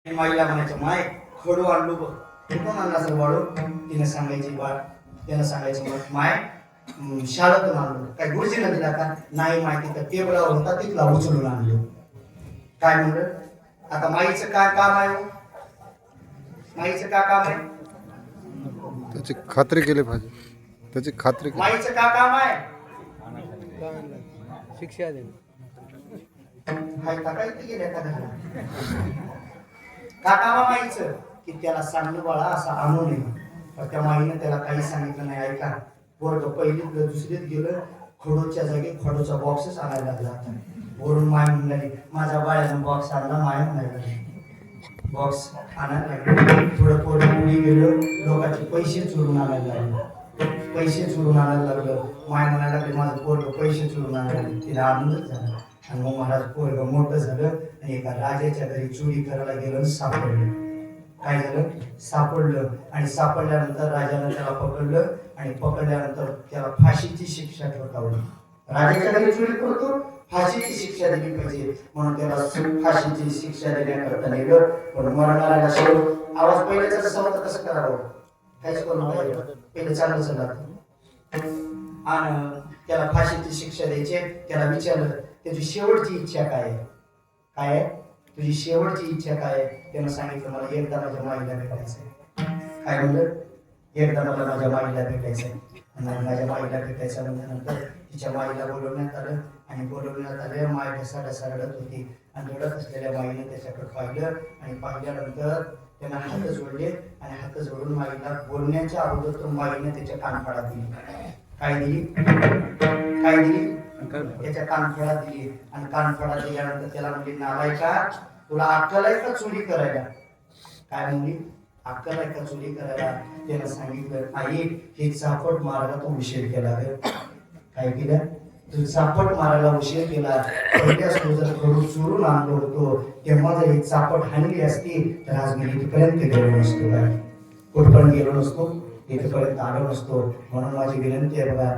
माईला म्हणायचं माय खडू आणलो बघ कोण आणला सर वाळू तिने सांगायची बाळ त्यानं सांगायचं मग माय शाळेतून आणलो काय गुरुजीनं दिला का नाही माहिती तर टेबलावर होता तिथला उचलून आणलो काय म्हणलं आता माईचं काय काम आहे हो? माईचं काय काम आहे त्याची खात्री केली पाहिजे त्याची खात्री माईचं काय काम आहे शिक्षा देणे हाय काय ते गेल्या का का कामा माईचं की त्याला सांगलं बाळा असं आणू नये पण त्या माईनं त्याला काही सांगितलं नाही ऐका पोरग पहिलीत दुसरीत गेलं खडूच्या जागी खडूचा बॉक्सच आणायला लागला वरून माय म्हणली माझ्या बाळ्यानं बॉक्स आणला माय म्हणायला बॉक्स आणायला लागले थोडं पोरं पुढे गेलं लोकांचे पैसे चोरून आणायला लागले पैसे चोरून आणायला लागलं माय म्हणायला लागले माझं पोरग पैसे चोरून आणायला लागले तिला आनंदच झाला आणि मग महाराज पोरग मोठं झालं आणि एका राजाच्या घरी चोरी करायला गेलं आणि सापडलं काय झालं सापडलं आणि सापडल्यानंतर राजानं त्याला पकडलं आणि पकडल्यानंतर त्याला फाशीची शिक्षा ठोठावली राजाच्या घरी चोरी करतो फाशीची शिक्षा दिली पाहिजे म्हणून त्याला फाशीची शिक्षा देण्याकरता नेलं पण मरणाला शेवट आवाज पहिल्याचा कसं होतं कसं करावं काहीच करू नका पहिलं चांगलं चालत आणि त्याला फाशीची शिक्षा द्यायची त्याला विचारलं त्याची शेवटची इच्छा काय आहे काय आहे तुझी शेवटची इच्छा काय आहे त्यानं सांगितलं मला एकदा माझ्या माईला भेटायचंय काय म्हणलं एकदा मला माझ्या माईला भेटायचंय आणि माझ्या माईला भेटायचं म्हणल्यानंतर तिच्या माईला बोलवण्यात आलं आणि बोलवण्यात आलं माय ढसा रडत होती आणि रडत असलेल्या माईने त्याच्याकडे पाहिलं आणि पाहिल्यानंतर त्यानं हात जोडले आणि हात जोडून माईला बोलण्याच्या अगोदर तो माईने त्याच्या कानफाडात दिली काय दिली काय दिली त्याच्या कानफळा दिली आणि कानफळा दिल्यानंतर त्याला म्हणली नालायका तुला अक्कल आहे का चोरी करायला काय म्हणली अक्कल आहे का चोरी करायला त्यानं सांगितलं आई हे चापट मारायला तो उशीर केला काय केलं तू चापट मारायला उशीर केला पहिल्याच तू जर खडू चोरून आणलो होतो तेव्हा जर ही चापट हाणली असती तर आज मी इथपर्यंत गेलो नसतो काय कुठपर्यंत गेलो नसतो इथपर्यंत आलो नसतो म्हणून माझी विनंती आहे बघा